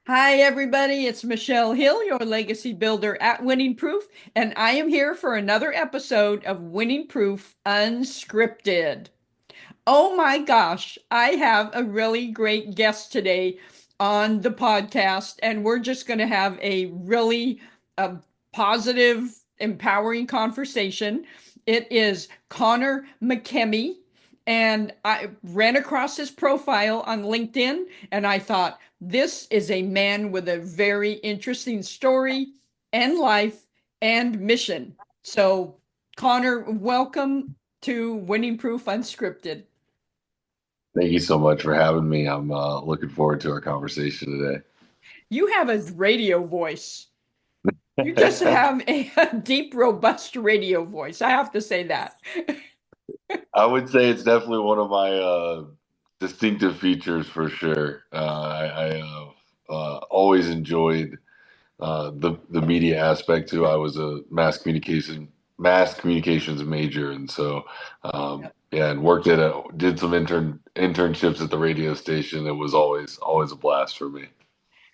Hi, everybody. It's Michelle Hill, your legacy builder at Winning Proof, and I am here for another episode of Winning Proof Unscripted. Oh my gosh, I have a really great guest today on the podcast, and we're just going to have a really positive, empowering conversation. It is Connor McKemey, and I ran across his profile on LinkedIn, and I thought, this is a man with a very interesting story and life and mission. So, Connor, welcome to Winning Proof Unscripted. Thank you so much for having me. I'm looking forward to our conversation You have a radio voice. You just today. have a deep, robust radio voice. I have to say that. I would say it's definitely one of my distinctive features for sure. I always enjoyed the media aspect too. I was a mass communications major, and so yeah, and did some internships at the radio station. It was always a blast for me.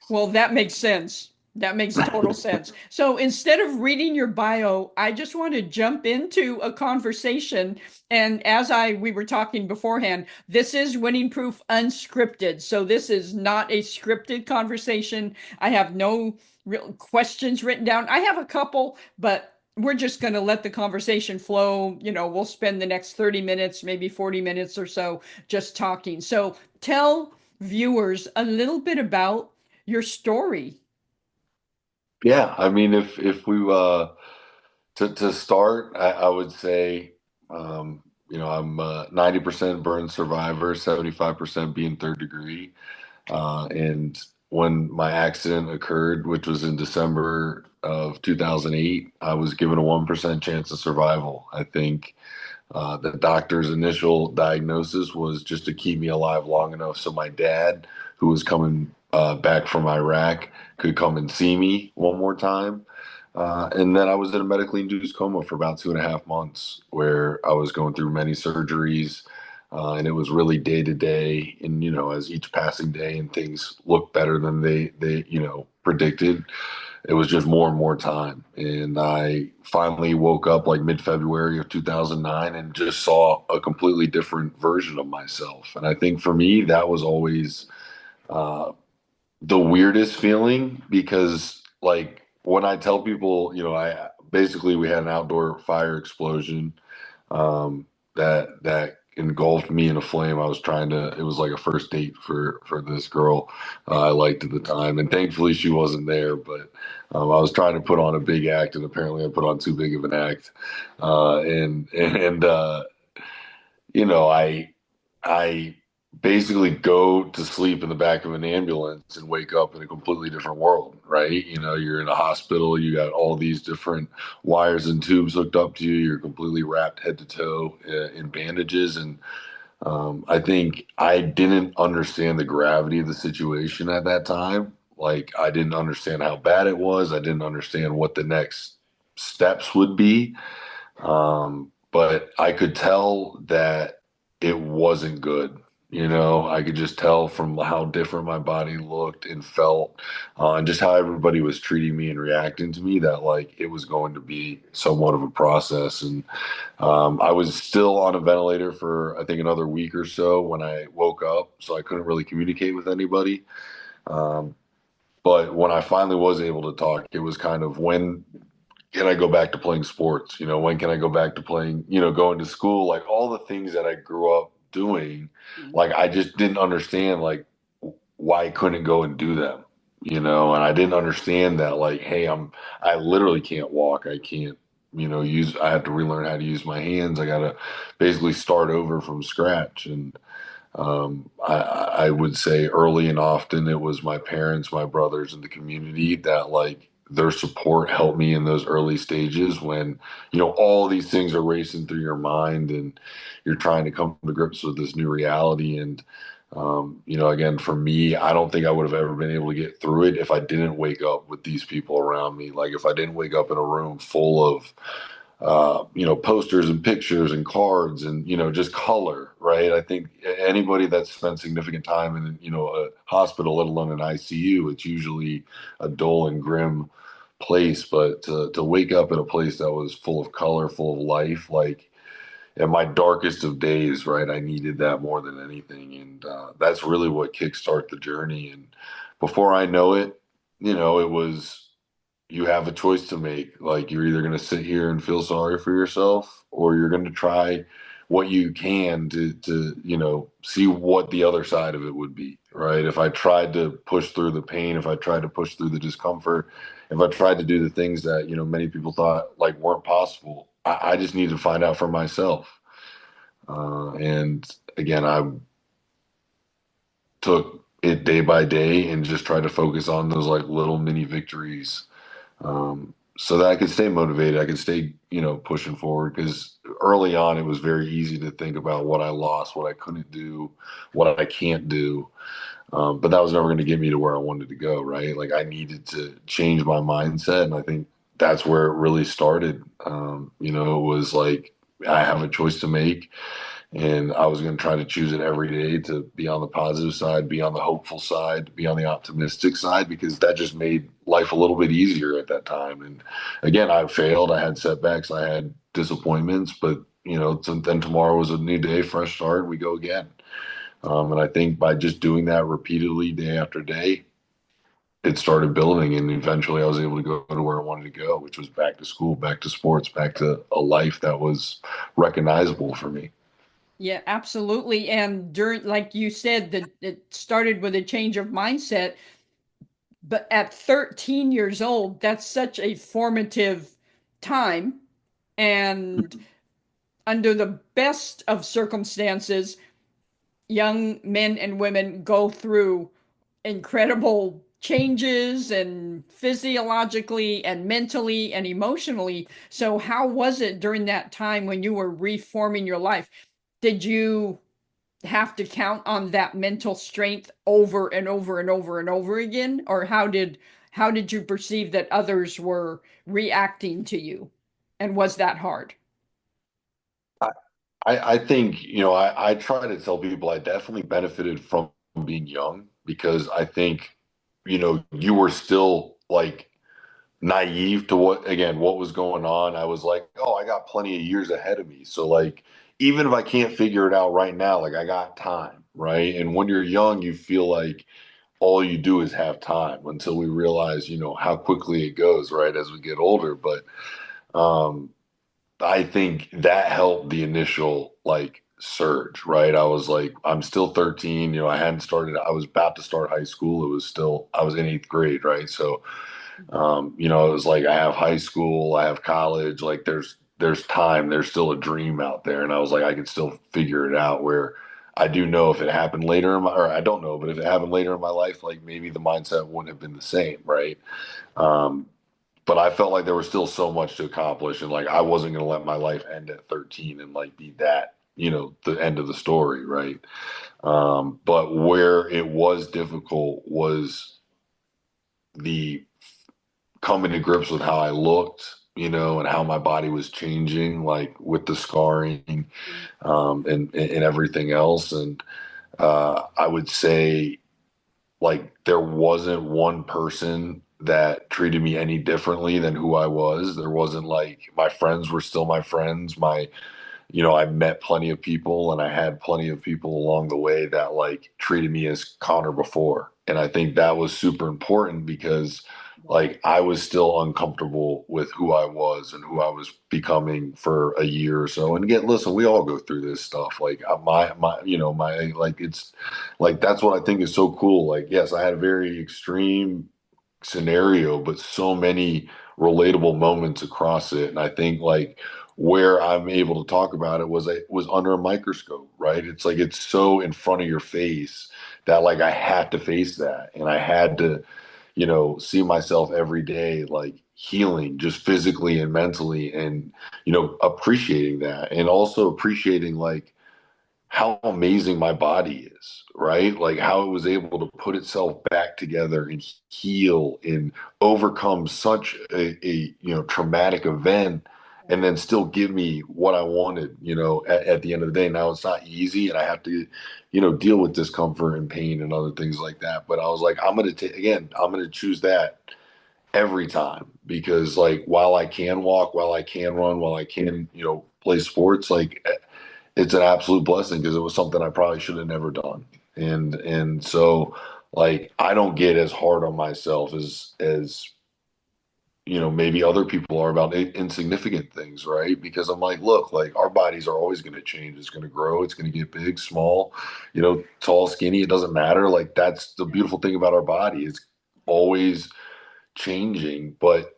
Well, that makes sense. That makes total sense. So instead of reading your bio, I just want to jump into a conversation. And as we were talking beforehand, this is Winning Proof Unscripted. So this is not a scripted conversation. I have no real questions written down. I have a couple, but we're just going to let the conversation flow. We'll spend the next 30 minutes, maybe 40 minutes or so just talking. So tell viewers a little bit about your story. Yeah, I mean, if we to start, I would say, I'm 90% burn survivor, 75% being third degree. And when my accident occurred, which was in December of 2008, I was given a 1% chance of survival. I think the doctor's initial diagnosis was just to keep me alive long enough so my dad, who was coming back from Iraq, could come and see me one more time. And then I was in a medically induced coma for about 2.5 months, where I was going through many surgeries, and it was really day to day. And as each passing day and things looked better than they predicted, it was just more and more time. And I finally woke up like mid-February of 2009 and just saw a completely different version of myself. And I think for me, that was always uh, the weirdest feeling because, like, when I tell people, I basically we had an outdoor fire explosion that engulfed me in a flame. I was trying to. It was like a first date for this girl I liked at the time, and thankfully she wasn't there. But I was trying to put on a big act, and apparently I put on too big of an act. And I basically go to sleep in the back of an ambulance and wake up in a completely different world, right? You're in a hospital, you got all these different wires and tubes hooked up to you, you're completely wrapped head to toe in bandages. And I think I didn't understand the gravity of the situation at that time. Like, I didn't understand how bad it was, I didn't understand what the next steps would be. But I could tell that it wasn't good. I could just tell from how different my body looked and felt, and just how everybody was treating me and reacting to me, that like it was going to be somewhat of a process. And I was still on a ventilator for I think another week or so when I woke up, so I couldn't really communicate with anybody. Um, but when I finally was able to talk, it was kind of, when can I go back to playing sports? When can I go back to playing, going to school, like all the things that I grew up doing, like I just didn't understand like why I couldn't go and do them, and I didn't understand that, like, hey, I literally can't walk. I can't, I have to relearn how to use my hands. I got to basically start over from scratch. And I would say early and often it was my parents, my brothers, and the community that, like, their support helped me in those early stages when, all these things are racing through your mind and you're trying to come to grips with this new reality. And, again, for me, I don't think I would have ever been able to get through it if I didn't wake up with these people around me. Like, if I didn't wake up in a room full of posters and pictures and cards and, just color, right? I think anybody that's spent significant time in, a hospital, let alone an ICU, it's usually a dull and grim place. But to wake up in a place that was full of color, full of life, like in my darkest of days, right, I needed that more than anything. And that's really what kickstarted the journey. And before I know it, it was you have a choice to make. Like you're either going to sit here and feel sorry for yourself, or you're going to try what you can to see what the other side of it would be. Right. If I tried to push through the pain, if I tried to push through the discomfort, if I tried to do the things that many people thought like weren't possible, I just needed to find out for myself. And again, I took it day by day and just tried to focus on those like little mini victories, so that I could stay motivated. I could stay, pushing forward. Because early on, it was very easy to think about what I lost, what I couldn't do, what I can't do. But that was never going to get me to where I wanted to go, right? Like I needed to change my mindset. And I think that's where it really started. It was like I have a choice to make. And I was going to try to choose it every day to be on the positive side, be on the hopeful side, be on the optimistic side, because that just made life a little bit easier at that time. And again, I failed. I had setbacks. I had disappointments, but then tomorrow was a new day, fresh start. We go again. And I think by just doing that repeatedly, day after day, it started building. And eventually I was able to go to where I wanted to go, which was back to school, back to sports, back to a life that was recognizable for me. Yeah, absolutely. And during, like you said, that it started with a change of mindset, but at 13 years old, that's such a formative time. And under the best of circumstances, young men and women go through incredible changes and physiologically and mentally and emotionally. So, how was it during that time when you were reforming your life? Did you have to count on that mental strength over and over and over and over again? Or how did you perceive that others were reacting to you? And was that hard? I think, I try to tell people I definitely benefited from being young because I think, you were still like naive to what was going on. I was like, oh, I got plenty of years ahead of me. So like, even if I can't figure it out right now, like I got time, right? And when you're young, you feel like all you do is have time until we realize, how quickly it goes, right? As we get older. But, um, I think that helped the initial like surge, right? I was like, I'm still 13, I hadn't started, I was about to start high school. I was in eighth grade, right? So, it was like I have high school, I have college, like there's time, there's still a dream out there. And I was like, I can still figure it out where I do know if it happened later or I don't know, but if it happened later in my life, like maybe the mindset wouldn't have been the same, right? Um, but I felt like there was still so much to accomplish, and like I wasn't going to let my life end at 13 and like be that, the end of the story, right? But where it was difficult was the coming to grips with how I looked, and how my body was changing, like with the scarring, and everything else. And I would say like there wasn't one person that treated me any differently than who I was. There wasn't like my friends were still my friends. I met plenty of people and I had plenty of people along the way that like treated me as Connor before. And I think that was super important because like I was still uncomfortable with who I was and who I was becoming for a year or so. And again, listen, we all go through this stuff. Like like it's like that's what I think is so cool. Like, yes, I had a very extreme scenario, but so many relatable moments across it. And I think like where I'm able to talk about it was under a microscope, right? It's like it's so in front of your face that like I had to face that and I had to, see myself every day like healing just physically and mentally and appreciating that and also appreciating like how amazing my body is, right? Like how it was able to put itself back together and heal and overcome such a traumatic event and then still give me what I wanted, at the end of the day. Now it's not easy and I have to, deal with discomfort and pain and other things like that. But I was like, I'm going to choose that every time because like while I can walk, while I can run, while I can, play sports, like it's an absolute blessing because it was something I probably should have never done. And so like I don't get as hard on myself as maybe other people are about insignificant things, right? Because I'm like, look, like our bodies are always going to change. It's going to grow. It's going to get big, small, tall, skinny. It doesn't matter. Like that's the beautiful thing about our body. It's always changing, but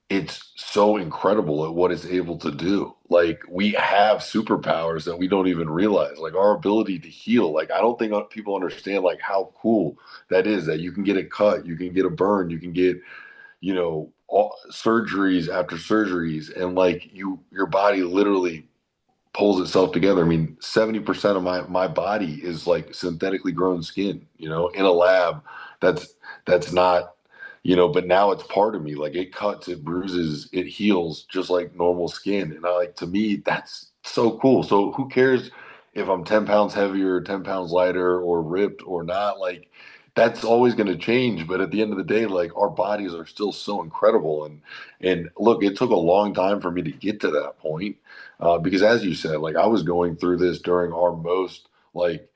it's so incredible at what it's able to do. Like we have superpowers that we don't even realize, like our ability to heal. Like I don't think people understand like how cool that is, that you can get a cut, you can get a burn, you can get, all surgeries after surgeries, and like your body literally pulls itself together. I mean, 70% of my body is like synthetically grown skin, in a lab. That's not, but now it's part of me. Like it cuts, it bruises, it heals just like normal skin. And I like, to me, that's so cool. So who cares if I'm 10 pounds heavier, 10 pounds lighter, or ripped or not? Like that's always going to change. But at the end of the day, like our bodies are still so incredible. And look, it took a long time for me to get to that point. Because as you said, like I was going through this during our most like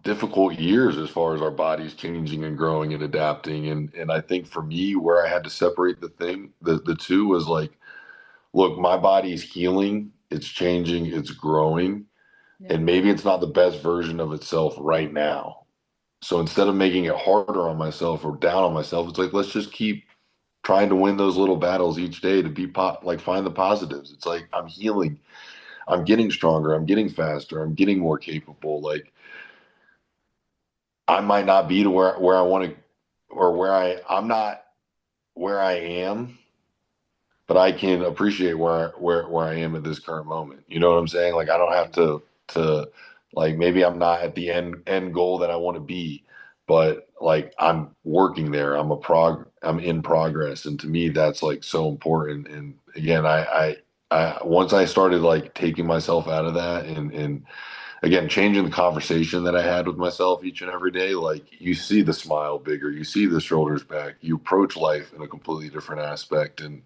difficult years as far as our bodies changing and growing and adapting. And I think for me, where I had to separate the two was like, look, my body's healing, it's changing, it's growing, Yeah. and maybe it's not the best version of itself right now. So instead of making it harder on myself or down on myself, it's like let's just keep trying to win those little battles each day to be like find the positives. It's like I'm healing, I'm getting stronger, I'm getting faster, I'm getting more capable. Like I might not be to where I want to, or I'm not where I am, but I can appreciate where I am at this current moment. You know what I'm saying? Like I don't have to like maybe I'm not at the end goal that I want to be, but like I'm working there. I'm in progress, and to me that's like so important. And again, I once I started like taking myself out of that and again, changing the conversation that I had with myself each and every day, like you see the smile bigger, you see the shoulders back, you approach life in a completely different aspect. And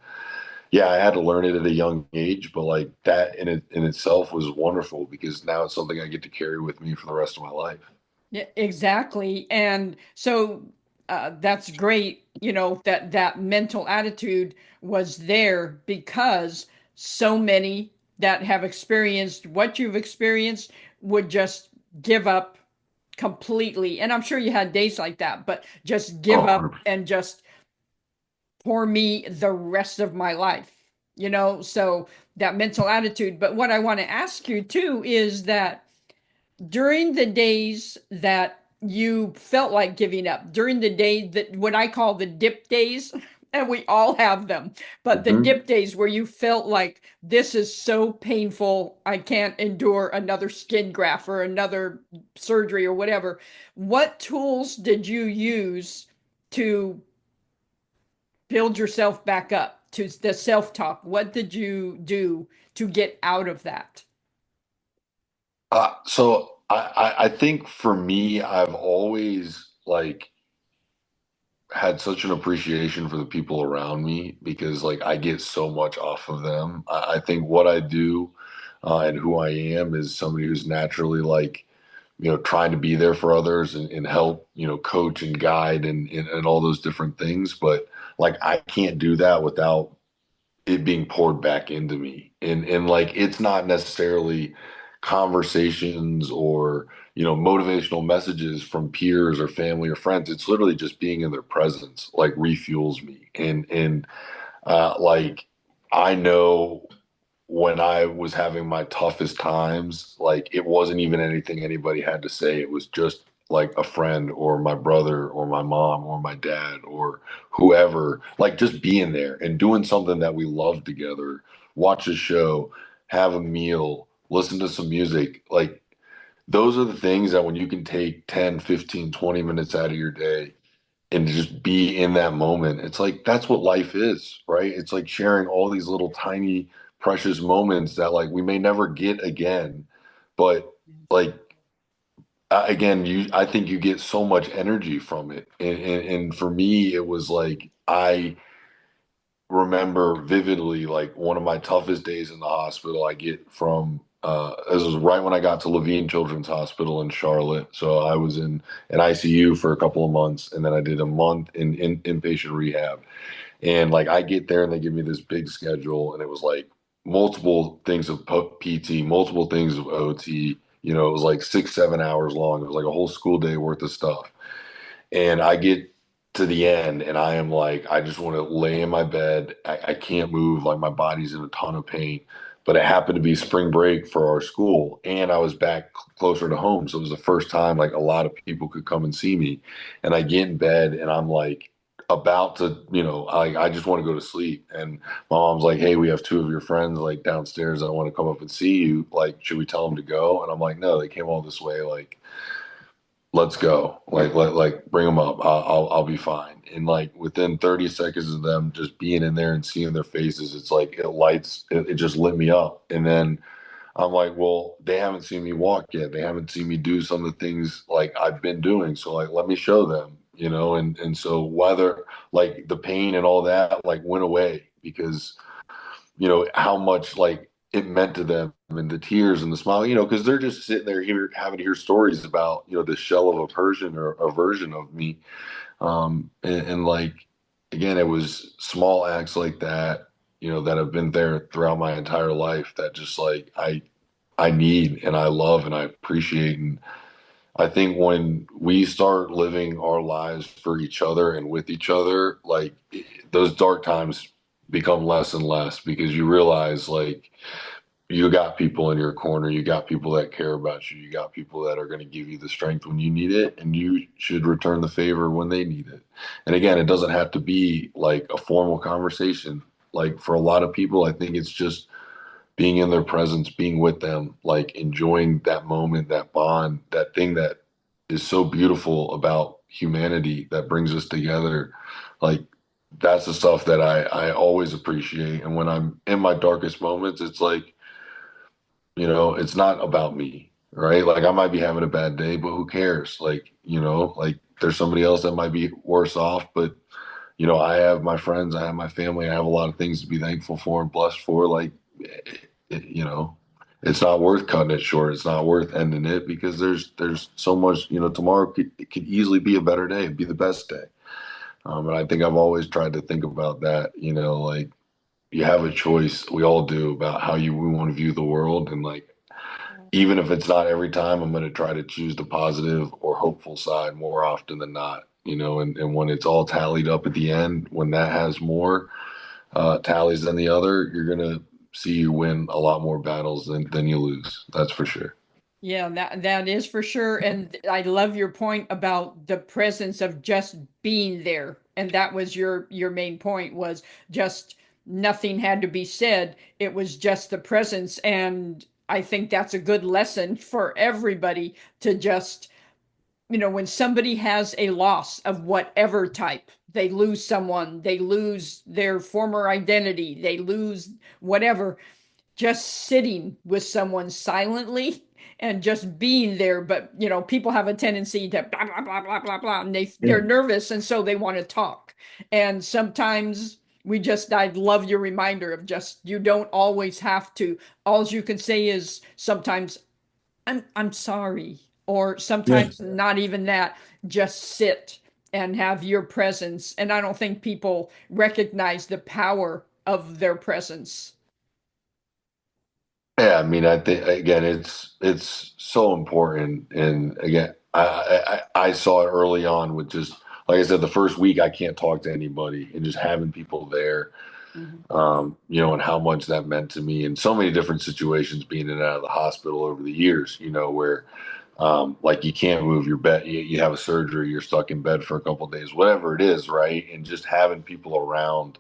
yeah, I had to learn it at a young age, but like that in itself was wonderful because now it's something I get to carry with me for the rest of my life. Yeah, exactly. And so that's great, that that mental attitude was there because so many that have experienced what you've experienced would just give up completely. And I'm sure you had days like that, but just Oh, give up 100%. and just for me the rest of my life, so that mental attitude. But what I want to ask you too is that during the days that you felt like giving up, during the day that what I call the dip days, and we all have them, but the Hmm. dip days where you felt like this is so painful, I can't endure another skin graft or another surgery or whatever. What tools did you use to build yourself back up, to the self-talk? What did you do to get out of that? So I think for me, I've always like had such an appreciation for the people around me because like I get so much off of them. I think what I do and who I am is somebody who's naturally like, trying to be there for others and help, coach and guide and all those different things. But like I can't do that without it being poured back into me. And like it's not necessarily conversations or, motivational messages from peers or family or friends. It's literally just being in their presence, like refuels me. And like I know when I was having my toughest times, like it wasn't even anything anybody had to say. It was just like a friend or my brother or my mom or my dad or whoever, like just being there and doing something that we love together, watch a show, have a meal, listen to some music. Like those are the things that when you can take 10, 15, 20 minutes out of your day and to just be in that moment. It's like that's what life is, right? It's like sharing all these little tiny precious moments that like we may never get again, but like again, you I think you get so much energy from it. And for me, it was like I remember vividly like one of my toughest days in the hospital I get from this was right when I got to Levine Children's Hospital in Charlotte. So I was in an ICU for a couple of months, and then I did a month in inpatient rehab. And like I get there and they give me this big schedule, and it was like multiple things of PT, multiple things of OT. You know, it was like 6, 7 hours long. It was like a whole school day worth of stuff. And I get to the end and I am like, I just want to lay in my bed. I can't move. Like my body's in a ton of pain. But it happened to be spring break for our school. And I was back closer to home. So it was the first time like a lot of people could come and see me. And I get in bed and I'm like, about to, I just want to go to sleep. And my mom's like, hey, we have two of your friends like downstairs that want to come up and see you. Like, should we tell them to go? And I'm like, no, they came all this way. Like, let's go. Like bring them up. I'll be fine. And like within 30 seconds of them just being in there and seeing their faces, it's like it just lit me up. And then I'm like, well, they haven't seen me walk yet. They haven't seen me do some of the things like I've been doing. So like let me show them, and so whether like the pain and all that like went away because how much like it meant to them and the tears and the smile, because they're just sitting there here having to hear stories about, the shell of a Persian or a version of me. And like, again, it was small acts like that, that have been there throughout my entire life that just like I need and I love and I appreciate. And I think when we start living our lives for each other and with each other, like those dark times become less and less because you realize like you got people in your corner, you got people that care about you, you got people that are going to give you the strength when you need it, and you should return the favor when they need it. And again, it doesn't have to be like a formal conversation. Like for a lot of people, I think it's just being in their presence, being with them, like enjoying that moment, that bond, that thing that is so beautiful about humanity that brings us together. Like that's the stuff that I always appreciate. And when I'm in my darkest moments, it's like, it's not about me, right? Like I might be having a bad day, but who cares? Like, like there's somebody else that might be worse off, but I have my friends, I have my family, I have a lot of things to be thankful for and blessed for. Like, it's not worth cutting it short. It's not worth ending it because there's so much. Tomorrow it could easily be a better day, be the best day. And I think I've always tried to think about that. Like you have a choice. We all do about how we want to view the world, and like even if it's not every time, I'm going to try to choose the positive or hopeful side more often than not. And when it's all tallied up at the end, when that has more tallies than the other, you're going to see you win a lot more battles than you lose. That's for sure. Yeah, that is for sure. And I love your point about the presence of just being there. And that was your main point was just nothing had to be said. It was just the presence. And I think that's a good lesson for everybody to just, when somebody has a loss of whatever type, they lose someone, they lose their former identity, they lose whatever, just sitting with someone silently and just being there. But people have a tendency to blah blah blah blah blah blah, and they're Yeah. nervous, and so they want to talk. And sometimes I love your reminder of just you don't always have to. All you can say is sometimes I'm sorry, or Yeah. sometimes not even that. Just sit and have your presence. And I don't think people recognize the power of their presence. Yeah, I mean, I think again, it's so important, and again, I saw it early on with just like I said, the first week I can't talk to anybody, and just having people there, Mhm. and how much that meant to me in so many different situations, being in and out of the hospital over the years, where like you can't move your bed, you have a surgery, you're stuck in bed for a couple of days, whatever it is, right? And just having people around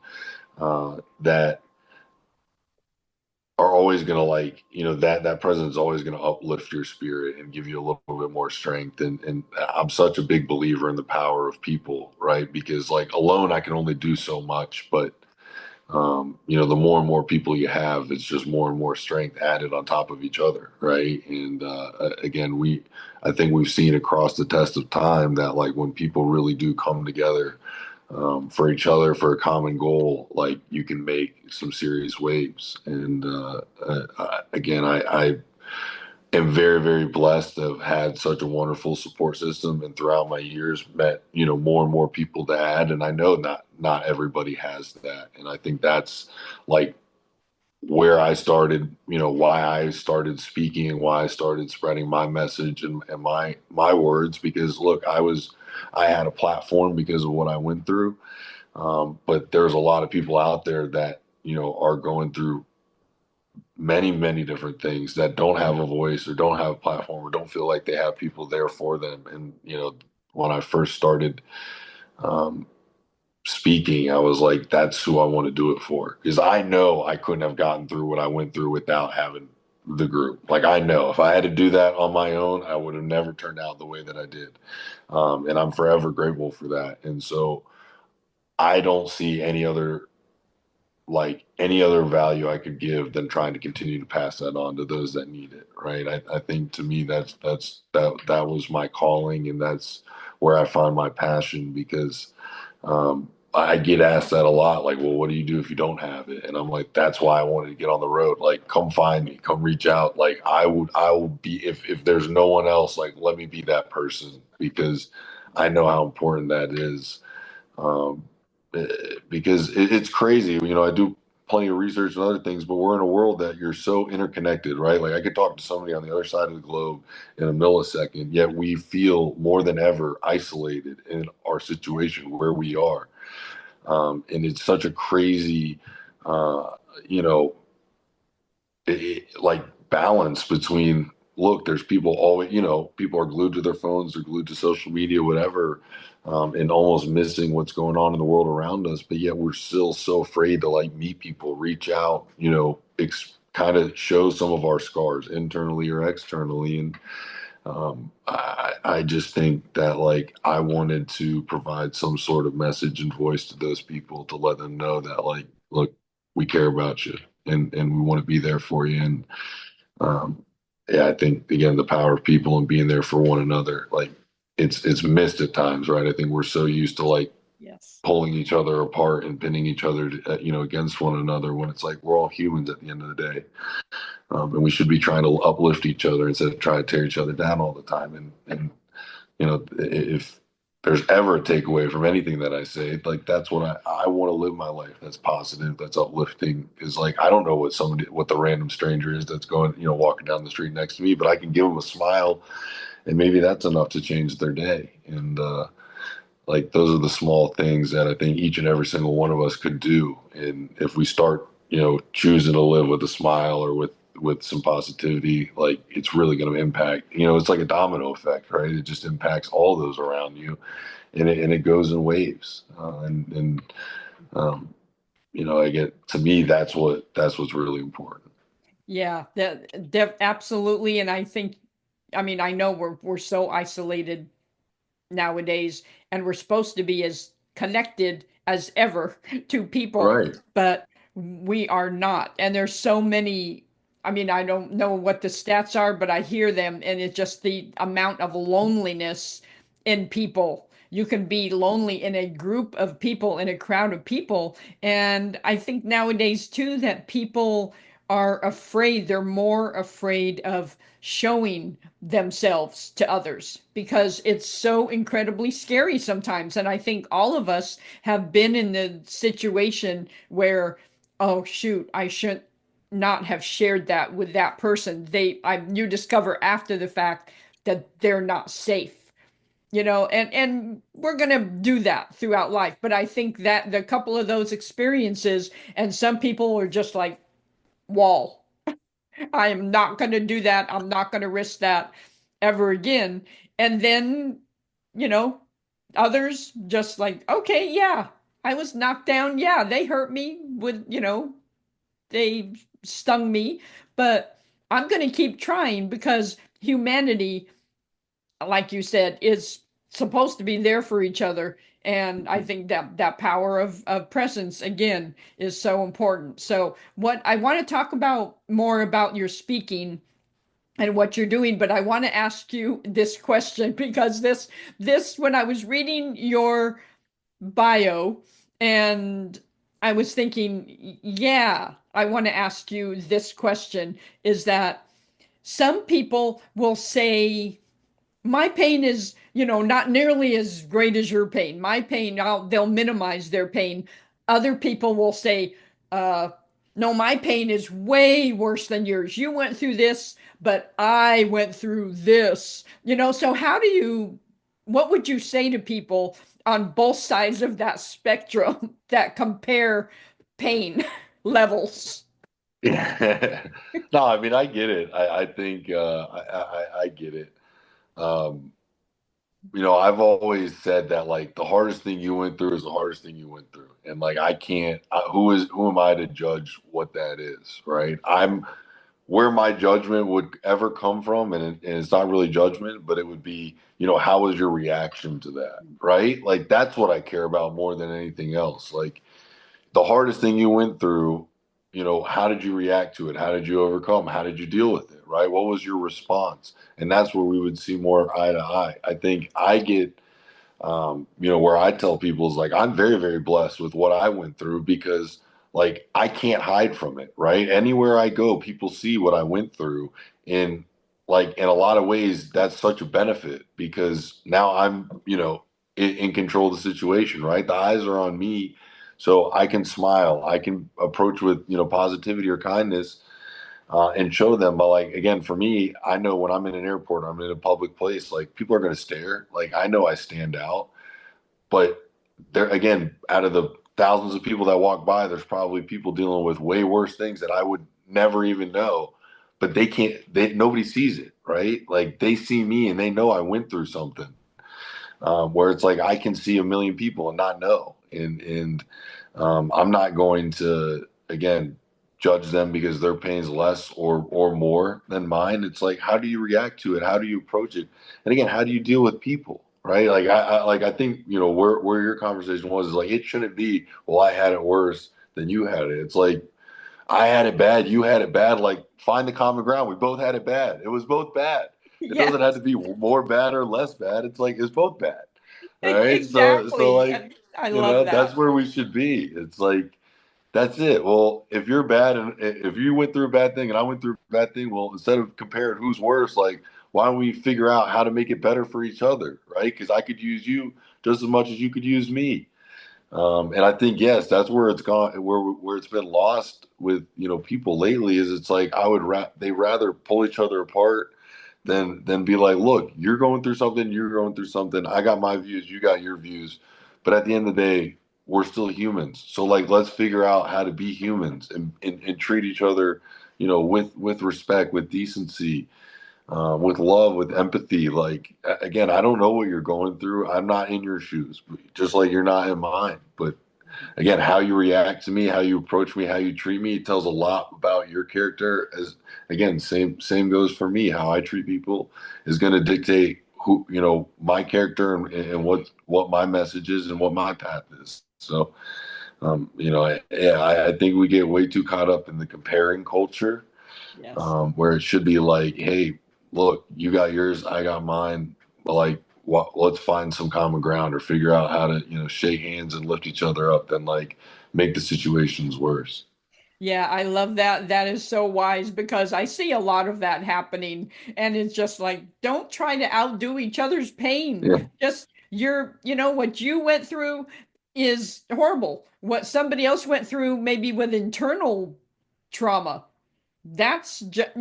that are always going to like, that presence is always going to uplift your spirit and give you a little bit more strength. And I'm such a big believer in the power of people, right? Because like alone, I can only do so much, but the more and more people you have, it's just more and more strength added on top of each other, right? And again, I think we've seen across the test of time that like when people really do come together for each other for a common goal, like you can make some serious waves. And again, I am very, very blessed to have had such a wonderful support system, and throughout my years met, more and more people to add. And I know not everybody has that. And I think that's like where I started, why I started speaking and why I started spreading my message and my words, because look, I had a platform because of what I went through. But there's a lot of people out there that, are going through many, many different things that don't have a voice or don't have a platform or don't feel like they have people there for them. And, when I first started um, speaking, I was like, that's who I want to do it for. Because I know I couldn't have gotten through what I went through without having the group. Like, I know if I had to do that on my own, I would have never turned out the way that I did. And I'm forever grateful for that. And so I don't see any other value I could give than trying to continue to pass that on to those that need it. Right. I think to me that was my calling, and that's where I find my passion, because I get asked that a lot, like, well, what do you do if you don't have it? And I'm like, that's why I wanted to get on the road. Like, come find me, come reach out. Like, I will be, if there's no one else, like, let me be that person, because I know how important that is. Um, because it's crazy. I do plenty of research and other things, but we're in a world that you're so interconnected, right? Like I could talk to somebody on the other side of the globe in a millisecond, yet we feel more than ever isolated in our situation where we are. And it's such a crazy, uh, you know, like balance between, look, there's people always, people are glued to their phones, they're glued to social media, whatever, and almost missing what's going on in the world around us, but yet we're still so afraid to like meet people, reach out, kind of show some of our scars internally or externally. And I just think that like I wanted to provide some sort of message and voice to those people to let them know that like, look, we care about you, and we want to be there for you. And um, yeah, I think again the power of people and being there for one another, like it's missed at times, right? I think we're so used to like Yes. pulling each other apart and pinning each other, against one another, when it's like we're all humans at the end of the day. And we should be trying to uplift each other instead of trying to tear each other down all the time. And if there's ever a takeaway from anything that I say, like that's what I want to live my life. That's positive. That's uplifting. Is like I don't know what the random stranger is that's going, walking down the street next to me, but I can give them a smile, and maybe that's enough to change their day. And like those are the small things that I think each and every single one of us could do. And if we start, choosing to live with a smile or with some positivity, like it's really going to impact, it's like a domino effect, right? It just impacts all those around you, and it goes in waves. And um, I get, to me, that's what's really important. Yeah, that absolutely. And I think, I mean, I know we're so isolated nowadays, and we're supposed to be as connected as ever to people, Right. but we are not. And there's so many, I mean, I don't know what the stats are, but I hear them, and it's just the amount of loneliness in people. You can be lonely in a group of people, in a crowd of people. And I think nowadays, too, that people are afraid, they're more afraid of showing themselves to others because it's so incredibly scary sometimes. And I think all of us have been in the situation where, oh shoot, I should not have shared that with that person. You discover after the fact that they're not safe, and we're going to do that throughout life. But I think that the couple of those experiences, and some people are just like, wall. I am not going to do that. I'm not going to risk that ever again. And then, you know, others just like, okay, yeah, I was knocked down. Yeah, they hurt me with, they stung me, but I'm going to keep trying because humanity, like you said, is supposed to be there for each other. And I think that that power of presence again is so important. So what I want to talk about more about your speaking and what you're doing, but I want to ask you this question because this when I was reading your bio and I was thinking, yeah, I want to ask you this question is that some people will say my pain is, not nearly as great as your pain. My pain, they'll minimize their pain. Other people will say, uh, no, my pain is way worse than yours. You went through this, but I went through this. So what would you say to people on both sides of that spectrum that compare pain levels? Yeah. No, I mean, I get it. I think I get it. Um, I've always said that like the hardest thing you went through is the hardest thing you went through, and like I can't. Who am I to judge what that is, right? I'm where my judgment would ever come from, and it's not really judgment, but it would be, how was your reaction to that, right? Like that's what I care about more than anything else. Like the hardest thing you went through, how did you react to it? How did you overcome? How did you deal with it? Right? What was your response? And that's where we would see more eye to eye. I think I get, where I tell people is like, I'm very, very blessed with what I went through because like I can't hide from it, right? Anywhere I go, people see what I went through. And like in a lot of ways, that's such a benefit because now I'm, in control of the situation, right? The eyes are on me. So I can smile, I can approach with, positivity or kindness and show them. But like again, for me, I know when I'm in an airport, I'm in a public place, like people are going to stare. Like I know I stand out, but there again, out of the thousands of people that walk by, there's probably people dealing with way worse things that I would never even know. But they can't. Nobody sees it, right? Like they see me and they know I went through something. Where it's like I can see a million people and not know, and I'm not going to again judge them because their pain's less or more than mine. It's like how do you react to it? How do you approach it? And again, how do you deal with people? Right? Like I think where your conversation was is like it shouldn't be. Well, I had it worse than you had it. It's like I had it bad, you had it bad. Like find the common ground. We both had it bad. It was both bad. It Yeah, doesn't have to be more bad or less bad. It's like it's both bad. All right. So exactly. like, And I love that's that. where we should be. It's like that's it. Well, if you're bad and if you went through a bad thing and I went through a bad thing, well, instead of comparing who's worse, like why don't we figure out how to make it better for each other, right? Because I could use you just as much as you could use me. And I think yes, that's where it's gone, where it's been lost with people lately. Is it's like they rather pull each other apart than be like, look, you're going through something, you're going through something. I got my views, you got your views, but at the end of the day, we're still humans. So like, let's figure out how to be humans and treat each other, with respect, with decency, with love, with empathy. Like again, I don't know what you're going through. I'm not in your shoes, just like you're not in mine. But again, how you react to me, how you approach me, how you treat me, it tells a lot about your character. As again, same goes for me. How I treat people is going to dictate who my character and what my message is and what my path is. So, I think we get way too caught up in the comparing culture, Yes. where it should be like, hey, look, you got yours, I got mine, but like, let's find some common ground or figure out how to, shake hands and lift each other up and like make the situations worse. Yeah, I love that. That is so wise because I see a lot of that happening. And it's just like, don't try to outdo each other's pain. Yeah, Just what you went through is horrible. What somebody else went through, maybe with internal trauma, that's just,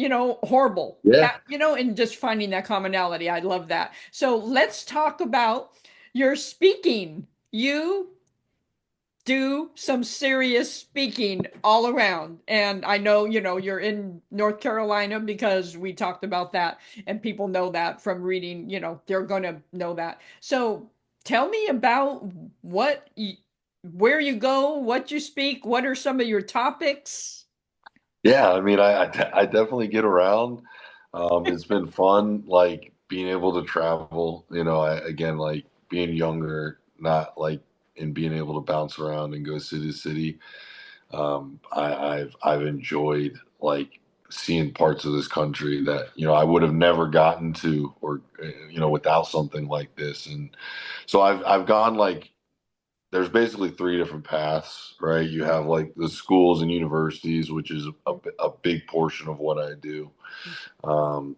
horrible. yeah, And just finding that commonality. I love that. So let's talk about your speaking. You do some serious speaking all around. And I know, you're in North Carolina because we talked about that and people know that from reading, they're going to know that. So tell me about where you go, what you speak, what are some of your topics? Yeah, I mean, I definitely get around. It's been fun, like being able to travel. Again, like being younger, not like and being able to bounce around and go city to city. I've enjoyed like seeing parts of this country that I would have never gotten to, or without something like this. And so I've gone like there's basically three different paths, right? You have like the schools and universities, which is a big portion of what I do.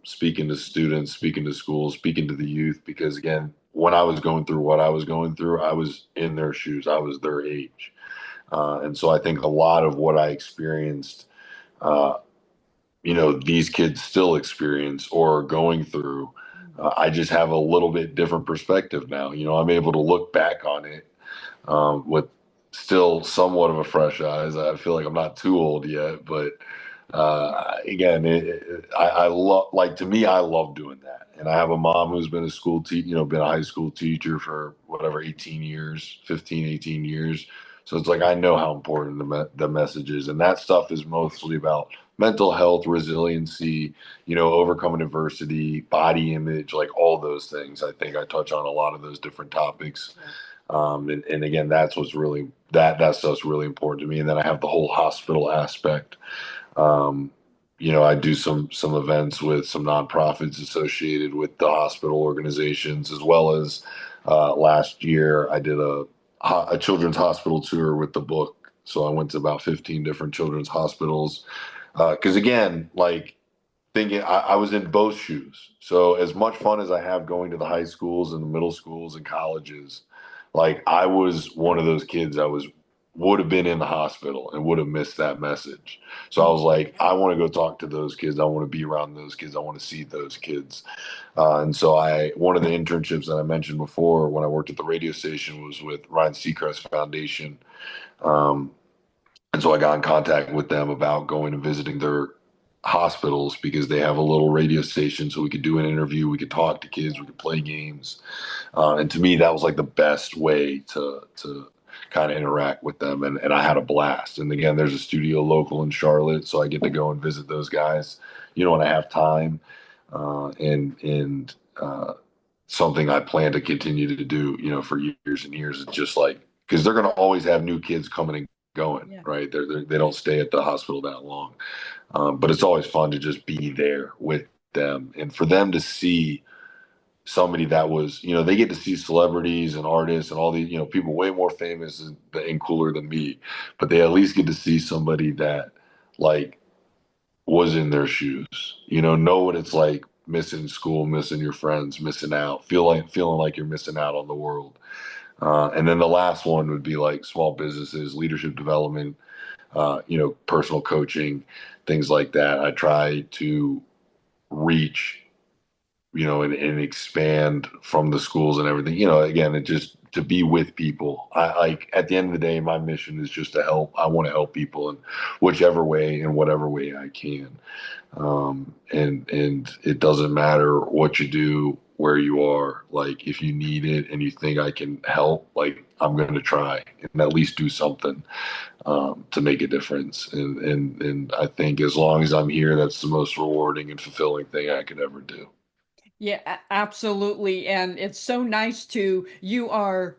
Speaking to students, speaking to schools, speaking to the youth, because again, when I was going through what I was going through, I was in their shoes, I was their age. And so I think a lot of what I experienced, uh, these kids still experience or are going through. I just have a little bit different perspective now. I'm able to look back on it with still somewhat of a fresh eyes. I feel like I'm not too old yet, but again, I love, like, to me, I love doing that. And I have a mom who's been a school teacher, been a high school teacher for whatever, 18 years, 15, 18 years. So it's like I know how important the message is. And that stuff is mostly about mental health, resiliency, overcoming adversity, body image, like all those things. I think I touch on a lot of those different topics. And again, that's what's really that stuff's really important to me. And then I have the whole hospital aspect. um, I do some events with some nonprofits associated with the hospital organizations, as well as last year I did a children's hospital tour with the book. So I went to about 15 different children's hospitals. Because again, like thinking I was in both shoes. So as much fun as I have going to the high schools and the middle schools and colleges, like I was one of those kids I was would have been in the hospital and would have missed that message. So I was like, I want to go talk to those kids. I want to be around those kids. I want to see those kids. And so one of the internships that I mentioned before when I worked at the radio station was with Ryan Seacrest Foundation. Um, and so I got in contact with them about going and visiting their hospitals because they have a little radio station. So we could do an interview, we could talk to kids, we could play games. And to me, that was like the best way to kind of interact with them. And I had a blast. And again, there's a studio local in Charlotte. So I get to go and visit those guys, when I have time. And something I plan to continue to do, for years and years. It's just like, because they're going to always have new kids coming and going, Yeah. right? They don't stay at the hospital that long. But it's always fun to just be there with them and for them to see somebody that was, they get to see celebrities and artists and all these, people way more famous and cooler than me, but they at least get to see somebody that like was in their shoes, know what it's like missing school, missing your friends, missing out, feeling like you're missing out on the world. And then the last one would be like small businesses, leadership development, personal coaching, things like that. I try to reach, and expand from the schools and everything. Again, it just to be with people. I like at the end of the day, my mission is just to help. I want to help people in whichever way, in whatever way I can. And it doesn't matter what you do, where you are. Like if you need it and you think I can help, like I'm going to try and at least do something to make a difference. And I think as long as I'm here, that's the most rewarding and fulfilling thing I could ever do. Yeah, absolutely. And it's so nice you are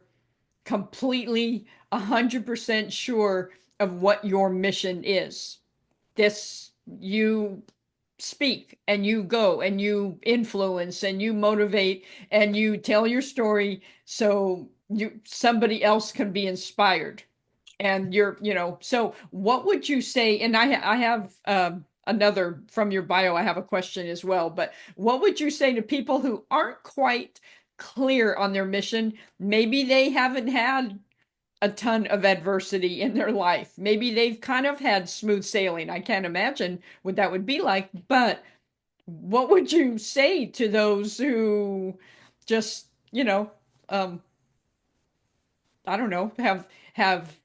completely 100% sure of what your mission is. This, you speak and you go and you influence and you motivate and you tell your story so somebody else can be inspired. And so what would you say? And I have another from your bio, I have a question as well, but what would you say to people who aren't quite clear on their mission? Maybe they haven't had a ton of adversity in their life. Maybe they've kind of had smooth sailing. I can't imagine what that would be like, but what would you say to those who just, um, I don't know, have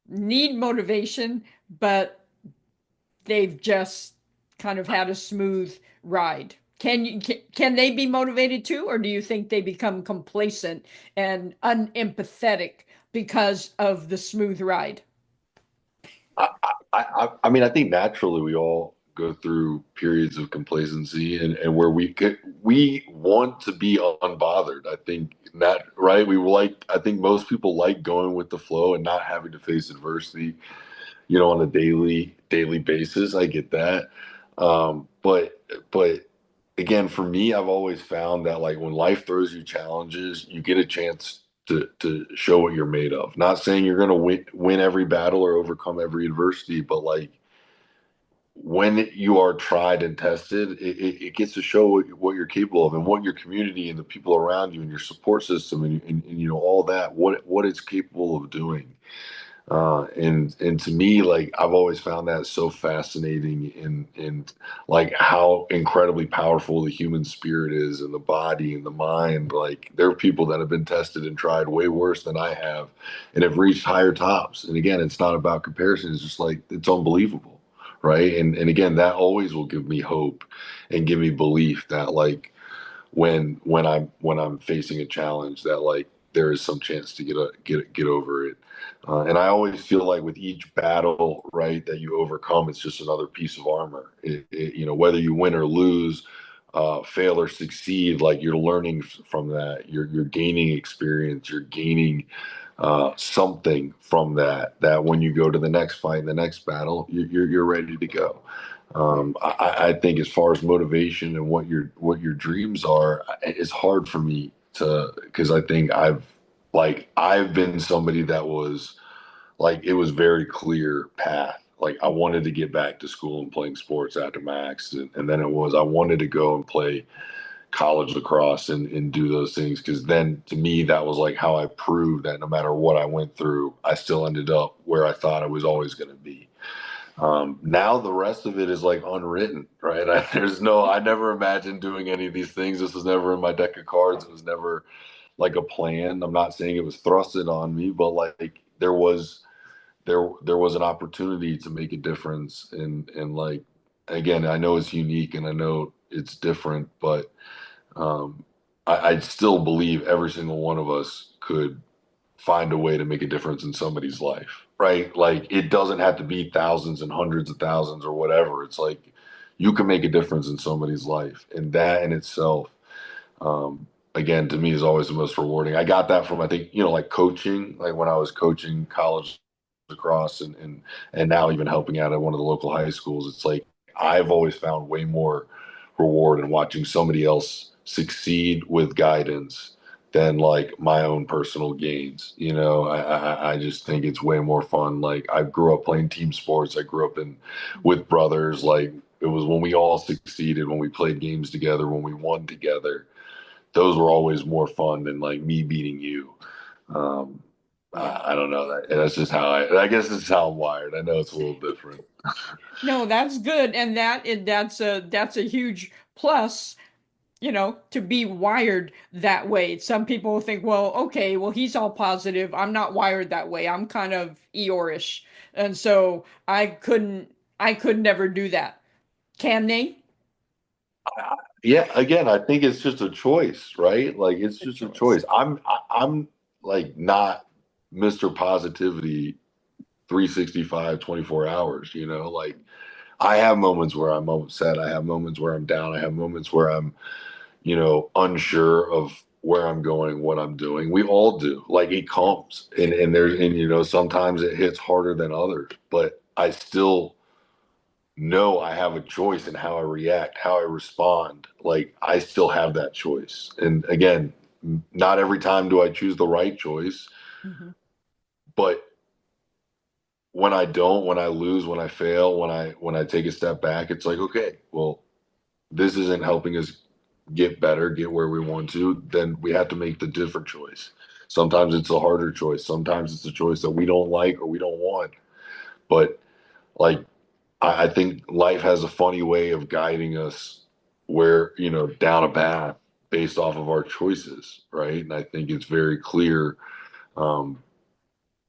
need motivation, but they've just kind of had a smooth ride? Can they be motivated too, or do you think they become complacent and unempathetic because of the smooth ride? I mean, I think naturally we all go through periods of complacency and where we want to be unbothered. I think that, right? I think most people like going with the flow and not having to face adversity, on a daily basis. I get that. But again, for me, I've always found that like when life throws you challenges, you get a chance to show what you're made of. Not saying you're going to win every battle or overcome every adversity, but like when you are tried and tested, it gets to show what you're capable of and what your community and the people around you and your support system and all that what it's capable of doing. And to me, like I've always found that so fascinating in like how incredibly powerful the human spirit is and the body and the mind. Like there are people that have been tested and tried way worse than I have and have reached higher tops. And again, it's not about comparison. It's just like it's unbelievable. Right. And again, that always will give me hope and give me belief that like when I'm facing a challenge that like there is some chance to get over it. And I always feel like with each battle, right, that you overcome, it's just another piece of armor. Whether you win or lose, fail or succeed, like you're learning from that. You're gaining experience. You're gaining something from that. That when you go to the next fight, the next battle, you're ready to go. I think as far as motivation and what your dreams are, it's hard for me to because I think I've been somebody that was like it was very clear path. Like I wanted to get back to school and playing sports after my accident, and then it was I wanted to go and play college lacrosse and do those things because then to me that was like how I proved that no matter what I went through, I still ended up where I thought I was always going to be. Now the rest of it is like unwritten, right? I never imagined doing any of these things. This was never in my deck of cards. It was never like a plan. I'm not saying it was thrusted on me, but like there was an opportunity to make a difference. And like, again, I know it's unique and I know it's different, but I still believe every single one of us could find a way to make a difference in somebody's life, right? Like it doesn't have to be thousands and hundreds of thousands or whatever. It's like you can make a difference in somebody's life, and that in itself, again, to me is always the most rewarding. I got that from I think like coaching, like when I was coaching college lacrosse and now even helping out at one of the local high schools. It's like I've always found way more reward in watching somebody else succeed with guidance than like my own personal gains. I just think it's way more fun. Like I grew up playing team sports. I grew up in with brothers. Like it was when we all succeeded, when we played games together, when we won together. Those were always more fun than like me beating you. Um, Yeah. I don't know. That's just how I guess this is how I'm wired. I know it's a little different. No, that's good. And that's a huge plus, to be wired that way. Some people think, well, okay, well, he's all positive. I'm not wired that way. I'm kind of Eeyore-ish. And so I could never do that. Can they? Yeah, again, I think it's just a choice, right? Like it's A just a choice. choice. I'm like not Mr. Positivity 365, 24 hours, like I have moments where I'm upset, I have moments where I'm down, I have moments where I'm, unsure of where I'm going, what I'm doing. We all do. Like it comes and sometimes it hits harder than others, but I still know I have a choice in how I react, how I respond. Like I still have that choice. And again, not every time do I choose the right choice, Mhm. but when I don't, when I lose, when I fail, when I take a step back, it's like, okay, well, this isn't helping us get better, get where we want to, then we have to make the different choice. Sometimes it's a harder choice. Sometimes it's a choice that we don't like or we don't want. But like I think life has a funny way of guiding us where, down a path based off of our choices, right? And I think it's very clear um,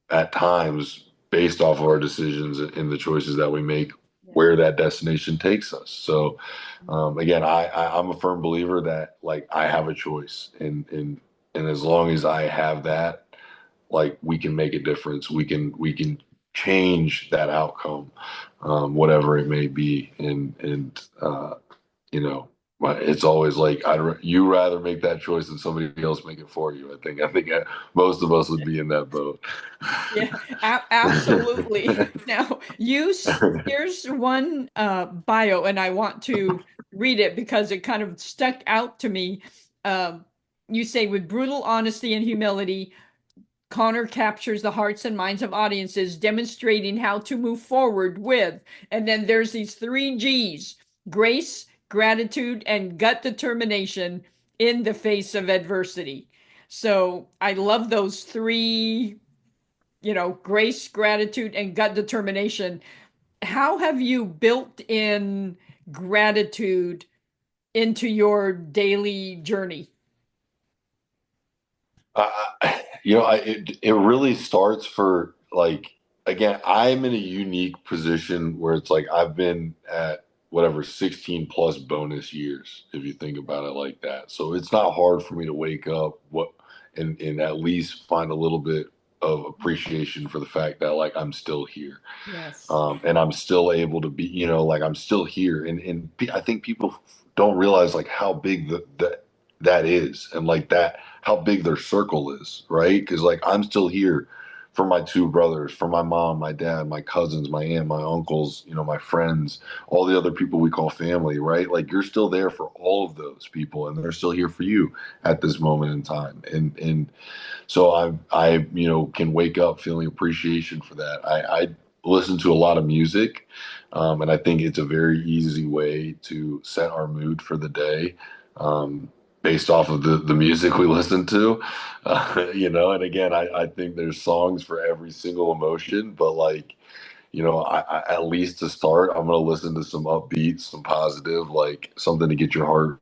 at times based off of our decisions and the choices that we make Yeah. where that destination takes us. So again, I'm a firm believer that like I have a choice and as long as I have that, like we can make a difference. We can change that outcome, whatever it may be. And you know, it's always like you rather make that choice than somebody else make it for you. I think most of us would be in that boat. Yeah, absolutely. Now, here's one bio, and I want to read it because it kind of stuck out to me. Um, you say, with brutal honesty and humility, Connor captures the hearts and minds of audiences, demonstrating how to move forward with. And then there's these three G's: grace, gratitude, and gut determination in the face of adversity. So I love those three, grace, gratitude, and gut determination. How have you built in gratitude into your daily journey? It really starts for like again, I'm in a unique position where it's like I've been at whatever 16 plus bonus years, if you think about it like that. So it's not hard for me to wake up and at least find a little bit of appreciation for the fact that like I'm still here. Yes. And I'm still able to be, like I'm still here. And I think people don't realize like how big that is, and like that how big their circle is, right? Because like I'm still here for my two brothers, for my mom, my dad, my cousins, my aunt, my uncles, my friends, all the other people we call family, right? Like you're still there for all of those people, and they're still here for you at this moment in time. And so I can wake up feeling appreciation for that. I listen to a lot of music, and I think it's a very easy way to set our mood for the day, based off of the music we listen to. And again, I think there's songs for every single emotion, but like, at least to start, I'm gonna listen to some upbeat, some positive, like something to get your heart,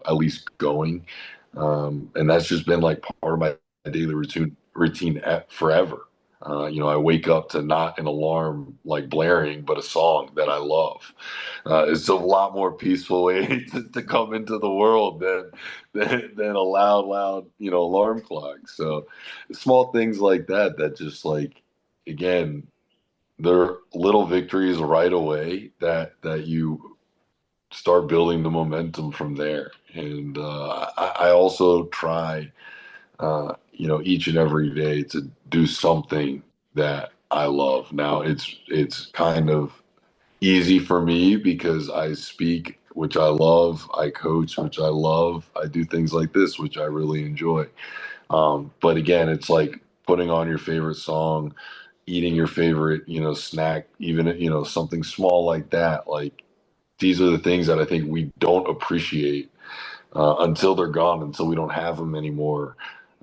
at least going. And that's just been like part of my daily routine forever. I wake up to not an alarm like blaring, but a song that I love. It's a lot more peaceful way to come into the world than a loud, alarm clock. So small things like that just like, again, they're little victories right away that you start building the momentum from there. And I also try, each and every day to do something that I love. Now it's kind of easy for me because I speak, which I love. I coach, which I love. I do things like this, which I really enjoy. But again, it's like putting on your favorite song, eating your favorite, snack, even, something small like that. Like these are the things that I think we don't appreciate until they're gone, until we don't have them anymore.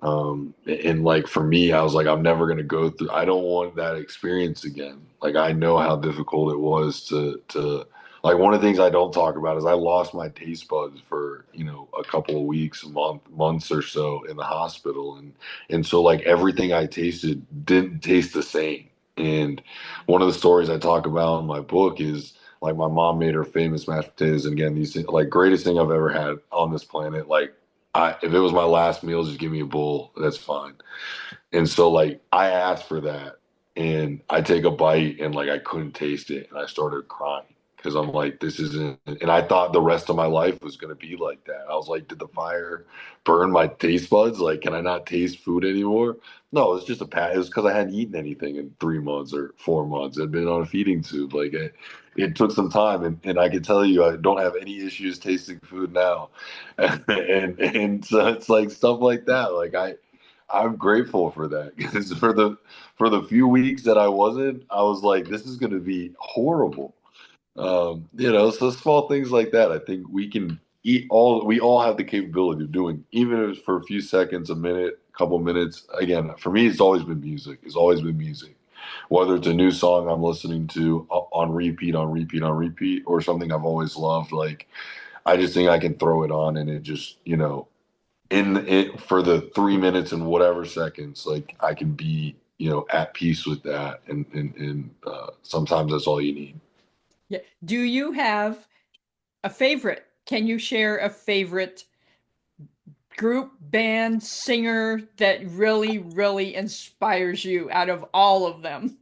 And like for me, I was like, I'm never gonna go through. I don't want that experience again. Like I know how difficult it was to like one of the things I don't talk about is I lost my taste buds for a couple of weeks, months or so in the hospital, and so like everything I tasted didn't taste the same. And one of the stories I talk about in my book is like my mom made her famous mashed potatoes, and again, these things, like greatest thing I've ever had on this planet. Like, if it was my last meal, just give me a bowl. That's fine. And so like I asked for that, and I take a bite, and like I couldn't taste it, and I started crying because I'm like, this isn't. And I thought the rest of my life was gonna be like that. I was like, did the fire burn my taste buds? Like, can I not taste food anymore? No, it's just a pat. It was because I hadn't eaten anything in 3 months or 4 months. I'd been on a feeding tube. Like it took some time, and I can tell you, I don't have any issues tasting food now. And so it's like stuff like that. Like I'm grateful for that because for the few weeks that I wasn't, I was like, this is going to be horrible. So small things like that. I think we all have the capability of doing, even if it's for a few seconds, a minute, a couple minutes. Again, for me, it's always been music. It's always been music. Whether it's a new song I'm listening to on repeat, on repeat, on repeat, or something I've always loved, like I just think I can throw it on and it just, in it for the 3 minutes and whatever seconds, like I can be, at peace with that. And sometimes that's all you need. Yeah. Do you have a favorite? Can you share a favorite group, band, singer that really, really inspires you out of all of them?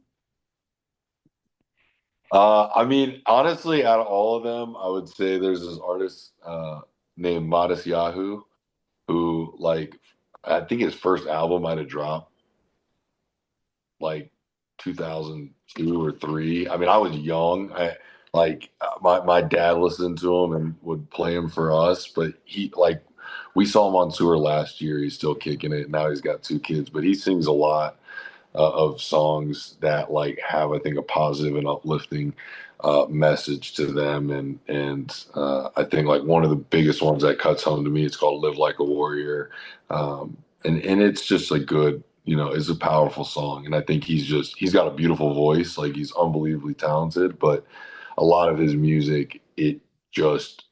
I mean, honestly, out of all of them, I would say there's this artist named Modest Yahoo who, like, I think his first album might have dropped like 2002 or three. I mean, I was young. My dad listened to him and would play him for us, but he like we saw him on tour last year. He's still kicking it. Now he's got two kids, but he sings a lot of songs that like have, I think, a positive and uplifting message to them. And I think like one of the biggest ones that cuts home to me, it's called "Live Like a Warrior," and it's just a good, it's a powerful song. And I think he's got a beautiful voice, like he's unbelievably talented, but a lot of his music, it just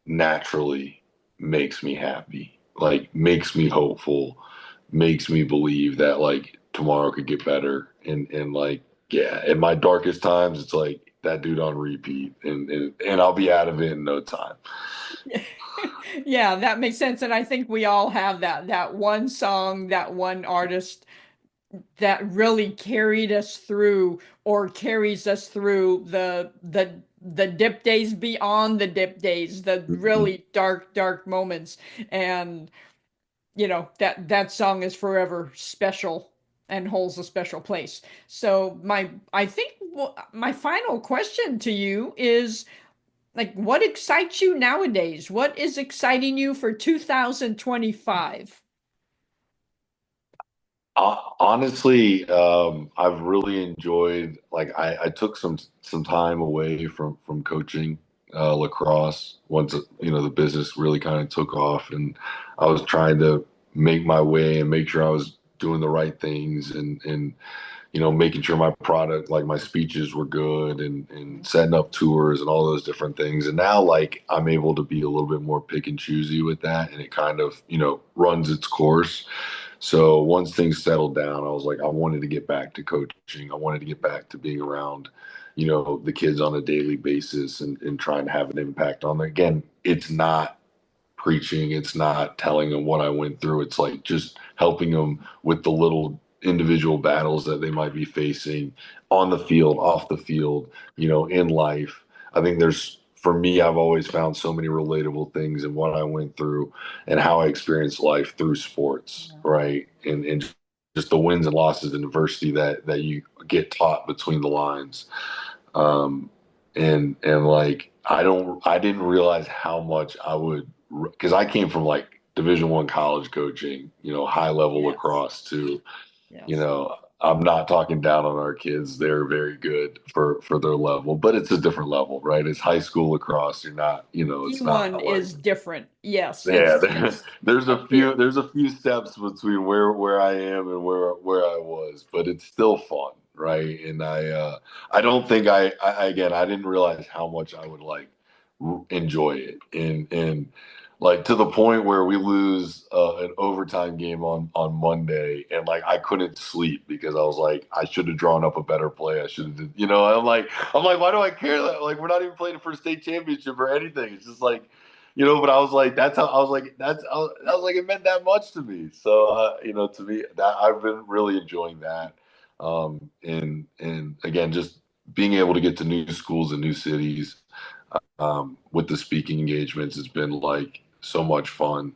naturally makes me happy, like makes me hopeful, makes me believe that like tomorrow could get better. And like, yeah, in my darkest times, it's like that dude on repeat, and I'll be out of it in no time. Yeah, that makes sense. And I think we all have that one song, that one artist that really carried us through or carries us through the dip days beyond the dip days, the Mhm. really dark moments. And that song is forever special and holds a special place. So I think my final question to you is like, what excites you nowadays? What is exciting you for 2025? Honestly, I've really enjoyed, like I took some time away from coaching lacrosse once the business really kind of took off, and I was trying to make my way and make sure I was doing the right things, and making sure my product, like my speeches were good, and setting up tours and all those different things. And now, like, I'm able to be a little bit more pick and choosy with that, and it kind of, runs its course. So once things settled down, I was like, I wanted to get back to coaching. I wanted to get back to being around, the kids on a daily basis, and trying to have an impact on them. Again, it's not preaching. It's not telling them what I went through. It's like just helping them with the little individual battles that they might be facing on the field, off the field, in life. I think for me, I've always found so many relatable things in what I went through and how I experienced life through sports, right? And just the wins and losses and adversity that you get taught between the lines. Um, and like I didn't realize how much I would, because I came from like Division I college coaching, high level Yes, lacrosse too. yes. I'm not talking down on our kids. They're very good for their level, but it's a different level, right? It's high school lacrosse. You're not, it's D1 not like, is different. Yes, yeah, it's there's a a few bit. there's a few steps between where I am and where I was, but it's still fun, right? And I don't think again, I didn't realize how much I would like enjoy it, and like to the point where we lose an overtime game on Monday, and like I couldn't sleep because I was like, I should have drawn up a better play. I should have did, I'm like, why do I care that like we're not even playing for a state championship or anything? It's just like, but I was like, that's how I was like, I was like, it meant that much to me. So, to me, that I've been really enjoying that. And again, just being able to get to new schools and new cities, with the speaking engagements has been like so much fun.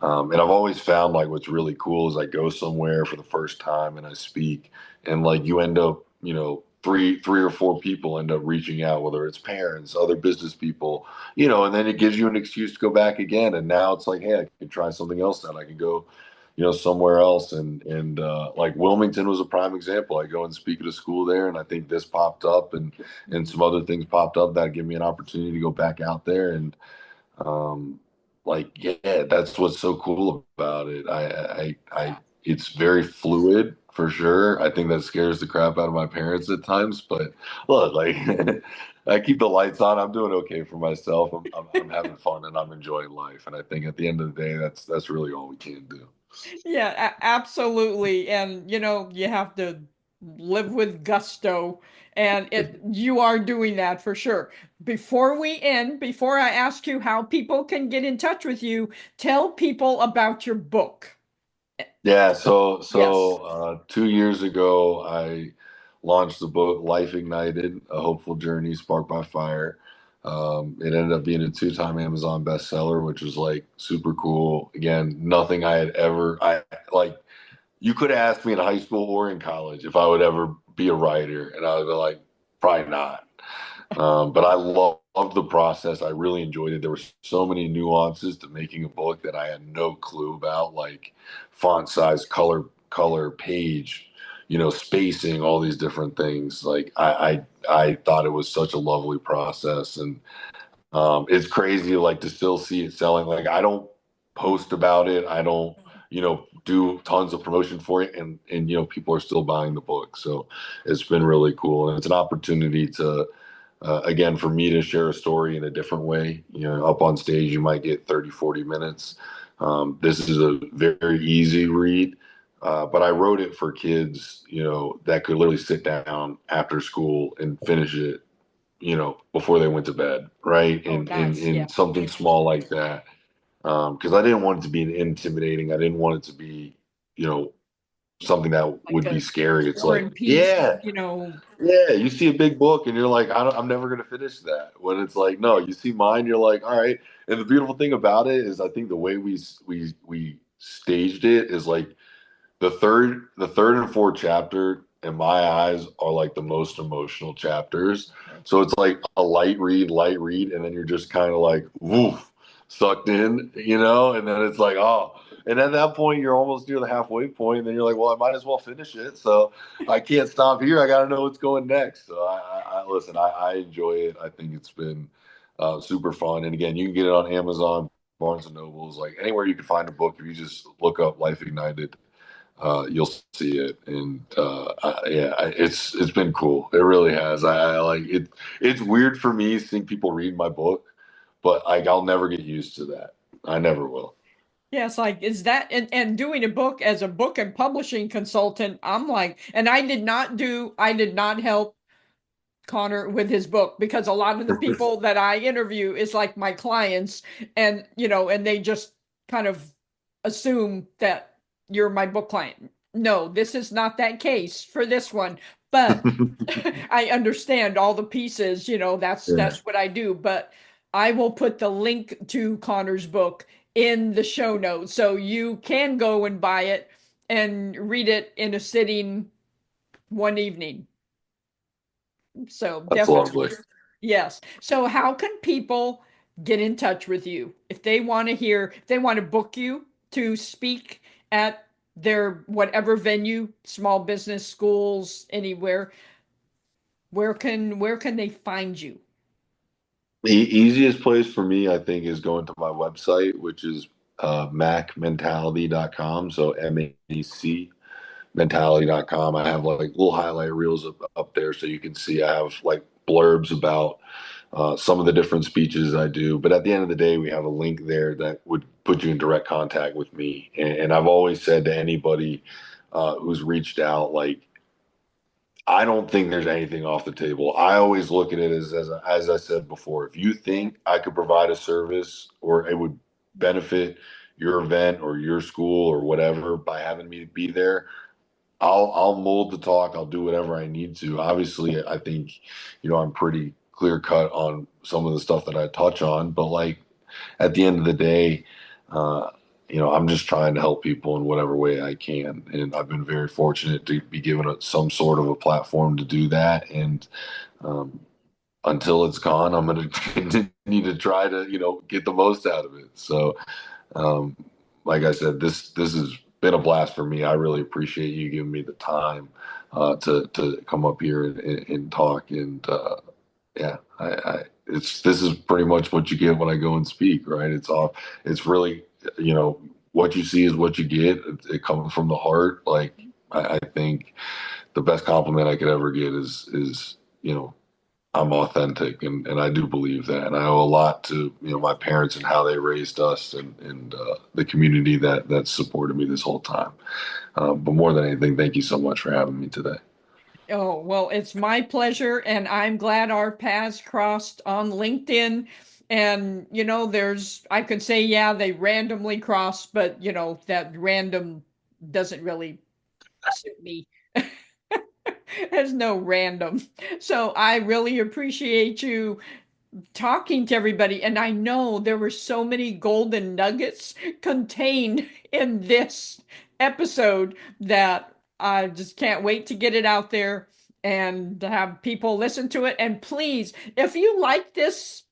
And I've always found like what's really cool is I go somewhere for the first time and I speak, and like you end up, three or four people end up reaching out, whether it's parents, other business people, and then it gives you an excuse to go back again. And now it's like, hey, I can try something else now. I can go, somewhere else. And like Wilmington was a prime example. I go and speak at a school there, and I think this popped up, and some other things popped up that give me an opportunity to go back out there. And um, like, yeah, that's what's so cool about it. It's very fluid for sure. I think that scares the crap out of my parents at times, but look, like, I keep the lights on. I'm doing okay for myself. I'm having fun and I'm enjoying life. And I think at the end of the day, that's really all we can do. Yeah, absolutely. And you have to live with gusto, and you are doing that for sure. Before we end, before I ask you how people can get in touch with you, tell people about your book. Yeah, so Yes. 2 years ago, I launched the book Life Ignited: A Hopeful Journey Sparked by Fire. It ended up being a two-time Amazon bestseller, which was like super cool. Again, nothing I had ever I like. You could have asked me in high school or in college if I would ever be a writer, and I would be like, probably not. But I loved the process. I really enjoyed it. There were so many nuances to making a book that I had no clue about, like font size, color, page, spacing, all these different things. Like I thought it was such a lovely process, and it's crazy, like to still see it selling. Like I don't post about it. I don't, do tons of promotion for it, and people are still buying the book. So it's been really cool, and it's an opportunity to again, for me to share a story in a different way. Up on stage, you might get 30, 40 minutes. This is a very easy read, but I wrote it for kids, that could literally sit down after school and finish it, before they went to bed, right? Oh, nice. Yeah. In something small like that. Because I didn't want it to be intimidating. I didn't want it to be, you know, something that Like would be a scary. It's War like, and Peace, yeah, yeah, you see a big book and you're like, I'm never going to finish that. When it's like, no, you see mine, you're like, all right. And the beautiful thing about it is, I think the way we staged it is like the third and fourth chapter in my eyes are like the most emotional chapters. So it's like a light read, and then you're just kind of like woof, sucked in, and then it's like, oh. And at that point, you're almost near the halfway point, and then you're like, well, I might as well finish it. So I can't stop here. I got to know what's going next. So I listen. I enjoy it. I think it's been super fun. And again, you can get it on Amazon, Barnes and Nobles, like anywhere you can find a book. If you just look up Life Ignited, you'll see it. And yeah, it's been cool. It really has. I like it. It's weird for me seeing people read my book, but like I'll never get used to that. I never will. Yeah, it's like, is that, and doing a book as a book and publishing consultant, I'm like, and I did not help Connor with his book, because a lot of the people that I interview is like my clients, and and they just kind of assume that you're my book client. No, this is not that case for this one, but I understand all the pieces, Yeah, that's what I do, but I will put the link to Connor's book in the show notes so you can go and buy it and read it in a sitting one evening. So that's definitely. lovely. Yes. So how can people get in touch with you if they want to hear, if they want to book you to speak at their whatever venue, small business, schools, anywhere, where can they find you? The easiest place for me, I think, is going to my website, which is macmentality.com. So MAC mentality.com. I have like little highlight reels up there so you can see. I have like blurbs about some of the different speeches I do. But at the end of the day, we have a link there that would put you in direct contact with me. And I've always said to anybody who's reached out, like, I don't think there's anything off the table. I always look at it as I said before, if you think I could provide a service or it would benefit your event or your school or whatever by having me be there, I'll mold the talk. I'll do whatever I need to. Obviously, I think, I'm pretty clear cut on some of the stuff that I touch on, but like at the end of the day, uh, I'm just trying to help people in whatever way I can. And I've been very fortunate to be given some sort of a platform to do that. And um, until it's gone, I'm going to continue to try to, get the most out of it. So, um, like I said, this has been a blast for me. I really appreciate you giving me the time to come up here and talk. And yeah, this is pretty much what you get when I go and speak, right? It's really, what you see is what you get. It comes from the heart. Like I think the best compliment I could ever get is, I'm authentic, and I do believe that, and I owe a lot to my parents and how they raised us, and the community that supported me this whole time. But more than anything, thank you so much for having me today. Oh, well, it's my pleasure, and I'm glad our paths crossed on LinkedIn. And, I could say, yeah, they randomly crossed, but, that random doesn't really suit me. There's no random. So I really appreciate you talking to everybody. And I know there were so many golden nuggets contained in this episode that I just can't wait to get it out there and to have people listen to it. And please, if you like this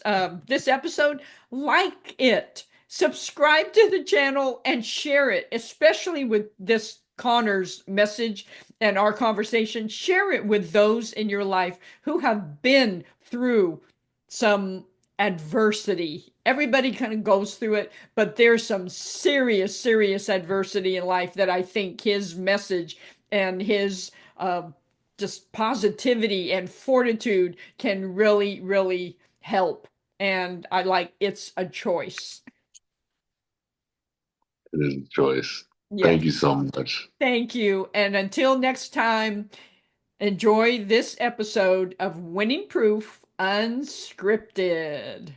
episode, like it, subscribe to the channel and share it, especially with this Connor's message and our conversation. Share it with those in your life who have been through some adversity. Everybody kind of goes through it, but there's some serious, serious adversity in life that I think his message and his just positivity and fortitude can really, really help. And I like it's a choice. It is a choice. Yes. Thank you so much. Thank you. And until next time, enjoy this episode of Winning Proof Unscripted.